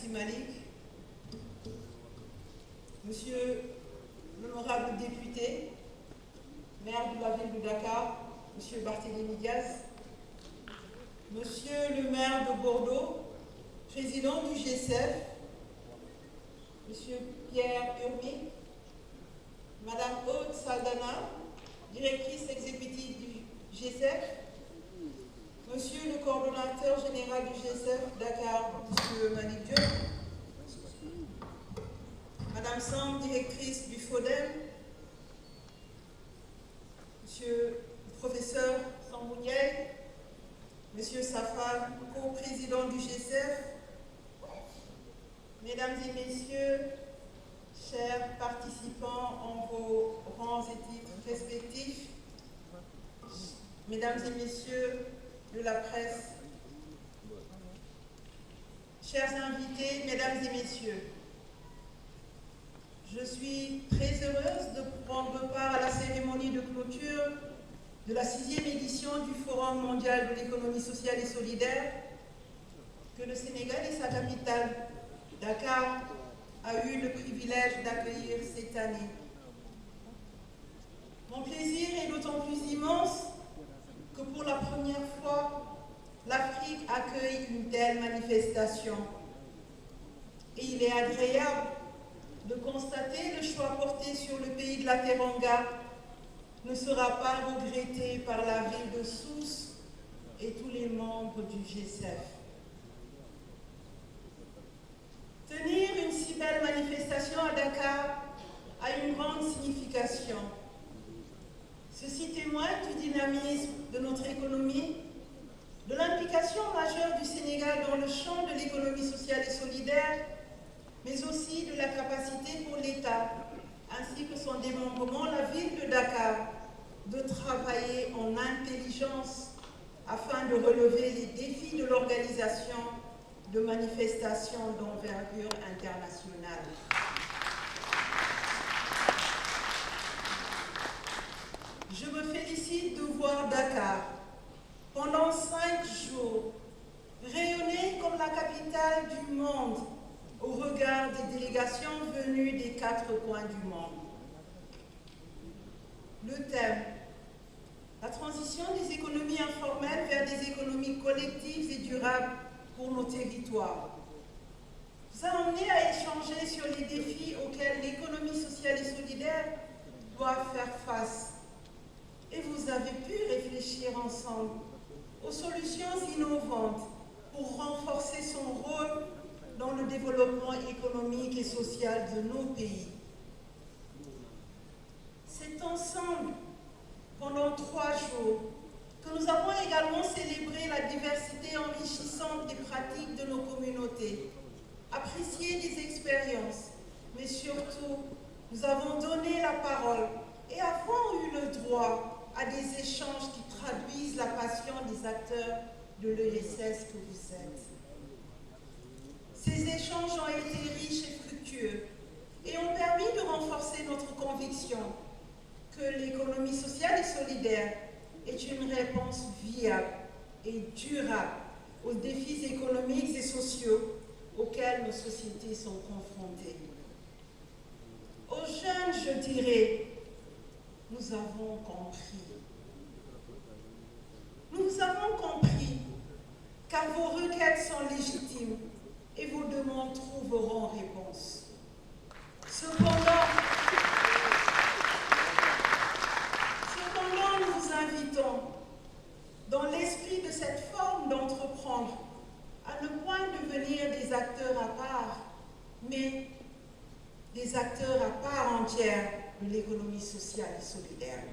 Merci Malik. Monsieur l'honorable député, maire de la ville de Dakar, Monsieur Barthélémy Diaz, Monsieur le maire de Bordeaux, président du G7, Monsieur Pierre Urmi, Madame Aude Saldana, directrice exécutive du G7, Monsieur le coordonnateur général du G7 Dakar, Monsieur Malik Diop, Madame Sam, directrice du FODEM, Monsieur le professeur Sambouniel, Monsieur Safar, co-président du G7, Mesdames et Messieurs, chers participants en vos rangs et titres respectifs, Mesdames et Messieurs de la presse, chers invités, Mesdames et Messieurs, je suis très heureuse de prendre part à la cérémonie de clôture de la 6e édition du Forum mondial de l'économie sociale et solidaire que le Sénégal et sa capitale, Dakar, a eu le privilège d'accueillir cette année. Mon plaisir est d'autant plus immense que pour la première fois, l'Afrique accueille une telle manifestation. Et il est agréable de constater le choix porté sur le pays de la Teranga ne sera pas regretté par la ville de Sousse et tous les membres du G7. Tenir une si belle manifestation à Dakar a une grande signification. Ceci témoigne du dynamisme de notre économie, de l'implication majeure du Sénégal dans le champ de l'économie sociale et solidaire, mais aussi de la capacité pour l'État, ainsi que son démembrement, la ville de Dakar, de travailler en intelligence afin de relever les défis de l'organisation de manifestations d'envergure internationale. Je me félicite de voir Dakar, pendant 5 jours, rayonner comme la capitale du monde au regard des délégations venues des 4 coins du monde. Le thème, la transition des économies informelles vers des économies collectives et durables pour nos territoires, vous a amené à échanger sur les défis auxquels l'économie sociale et solidaire doit faire face. Et vous avez pu réfléchir ensemble aux solutions innovantes pour renforcer son rôle dans le développement économique et social de nos pays. C'est ensemble, pendant 3 jours, que nous avons également célébré la diversité enrichissante des pratiques de nos communautés, apprécié des expériences, mais surtout, nous avons donné la parole et avons eu le droit à des échanges qui traduisent la passion des acteurs de l'ESS que vous êtes. Ces échanges ont été riches et fructueux et ont permis de renforcer notre conviction que l'économie sociale et solidaire est une réponse viable et durable aux défis économiques et sociaux auxquels nos sociétés sont confrontées. Aux jeunes, je dirais, nous avons compris. Nous avons compris, car vos requêtes sont légitimes et vos demandes trouveront réponse. Cependant, nous vous invitons, dans l'esprit de cette forme d'entreprendre, à ne point devenir des acteurs à part, mais des acteurs à part entière de l'économie sociale et solidaire.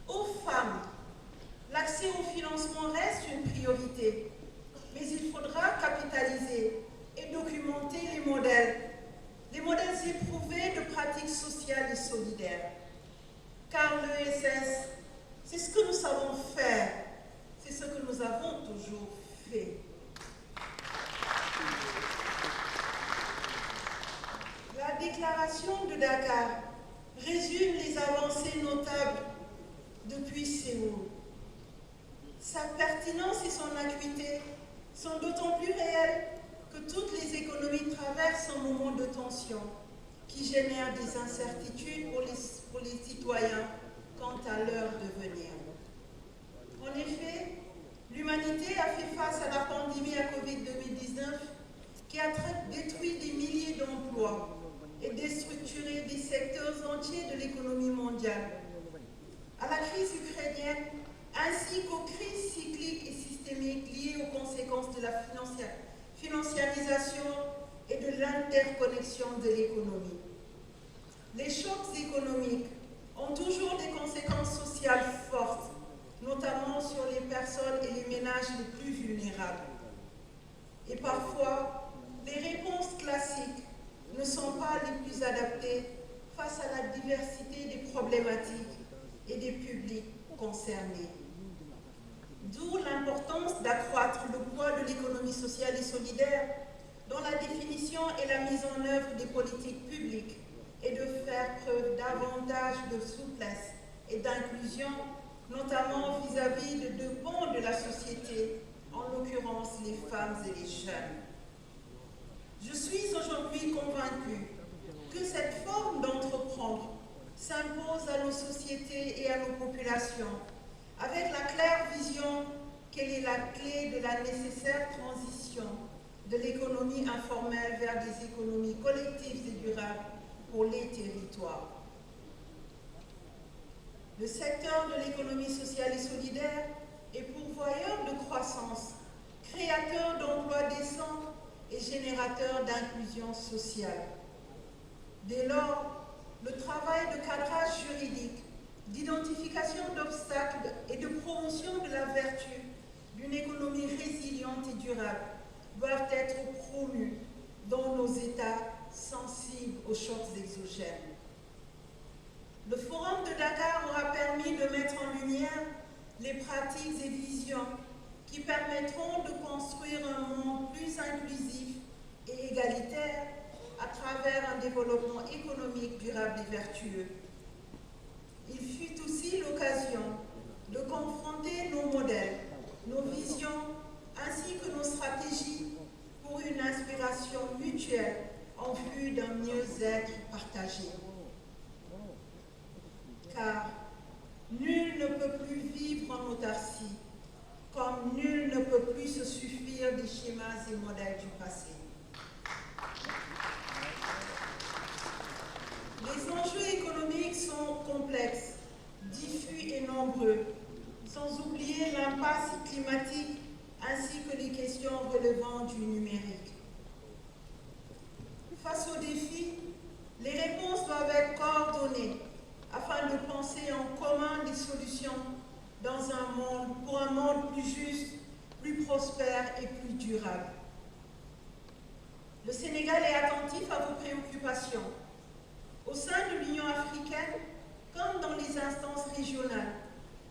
Aux femmes, l'accès au financement reste une priorité, mais il faudra capitaliser et documenter les modèles éprouvés de pratiques sociales et solidaires. Car l'ESS, c'est ce que nous savons faire, c'est ce que nous avons toujours fait. La déclaration de Dakar résume les avancées notables depuis Séoul. Sa pertinence et son acuité sont d'autant plus réelles que toutes moment de tension qui génère des incertitudes pour les citoyens quant à leur devenir. En effet, l'humanité a fait face à la pandémie à Covid-19 qui a détruit des milliers d'emplois et déstructuré des secteurs entiers de l'économie mondiale. À la crise ukrainienne, ainsi qu'aux crises cycliques et systémiques liées aux conséquences de la financiarisation et de l'interconnexion de l'économie. Les chocs économiques ont toujours des conséquences sociales fortes, notamment sur les personnes et les ménages les plus vulnérables. Et parfois, les réponses classiques ne sont pas les plus adaptées face à la diversité des problématiques et des publics concernés. D'où l'importance d'accroître le poids de l'économie sociale et solidaire dans la définition et la mise en œuvre des politiques publiques et de faire preuve davantage de souplesse et d'inclusion, notamment vis-à-vis de deux pans de la société, en l'occurrence les femmes et les jeunes. Je suis aujourd'hui convaincue que cette forme d'entreprendre s'impose à nos sociétés et à nos populations, avec la claire vision qu'elle est la clé de la nécessaire transition de l'économie informelle vers des économies collectives et durables pour les territoires. Le secteur de l'économie sociale et solidaire est pourvoyeur de croissance, créateur d'emplois décents et générateur d'inclusion sociale. Dès lors, le travail de cadrage juridique, d'identification d'obstacles et de promotion de la vertu d'une économie résiliente et durable doivent être promus dans nos États sensibles aux chocs exogènes. Le Forum de Dakar aura permis de mettre en lumière les pratiques et visions qui permettront de construire un monde plus inclusif et égalitaire à travers un développement économique durable et vertueux. Il fut aussi l'occasion de confronter nos modèles, nos visions, ainsi que nos stratégies pour une inspiration mutuelle en vue d'un mieux-être partagé. Car nul ne peut plus vivre en autarcie, comme nul ne peut plus se suffire des schémas et modèles du passé. Les enjeux économiques sont complexes, diffus et nombreux, sans oublier l'impasse climatique ainsi que les questions relevant du numérique. Face aux défis, les réponses doivent être coordonnées afin de penser en commun des solutions pour un monde plus juste, plus prospère et plus durable. Le Sénégal est attentif à vos préoccupations. Au sein de l'Union africaine, comme dans les instances régionales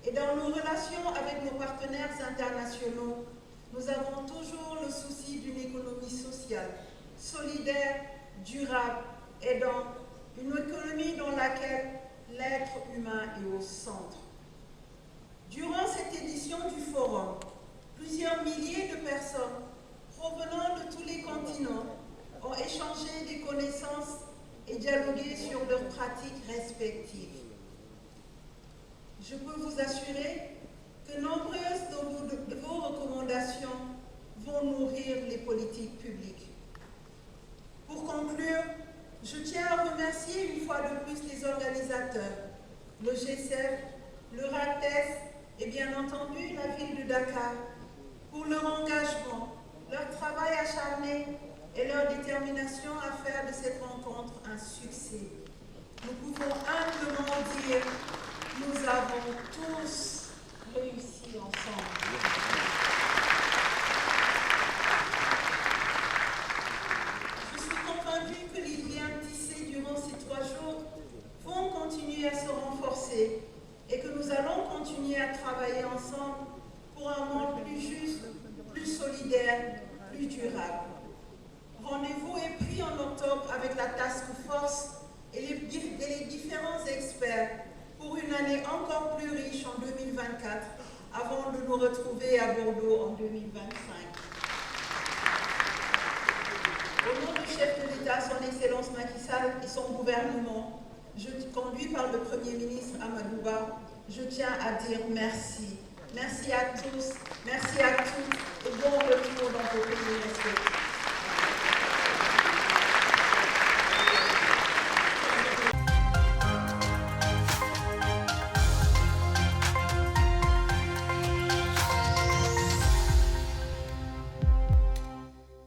et dans nos relations avec nos partenaires internationaux, nous avons toujours le souci d'une économie sociale, solidaire, durable, aidante, une économie dans laquelle l'être humain est au centre. Durant cette édition du Forum, plusieurs milliers de personnes provenant de tous les continents ont échangé des connaissances et dialogué sur leurs pratiques respectives. Je peux vous assurer que nombreuses de vos recommandations vont nourrir les politiques publiques. Pour conclure, je tiens à remercier une fois de plus les organisateurs, le G7, le RATES et bien entendu la ville de Dakar pour leur engagement, leur travail acharné et leur détermination à faire de cette rencontre un succès. Nous pouvons humblement dire que nous avons tous réussi ensemble. Je suis convaincue que les liens tissés durant ces 3 jours vont continuer à se renforcer et que nous allons continuer à travailler ensemble pour un monde plus juste, plus solidaire, plus durable. Rendez-vous est pris en octobre avec la Task Force et les différents experts pour une année encore plus riche en 2024 avant de nous retrouver à Bordeaux en 2025. Au nom du chef de l'État, son Excellence Macky Sall et son gouvernement, conduit par le Premier ministre Amadou Ba, je tiens à dire merci. Merci à tous, merci à toutes et bon retour dans vos pays respectifs.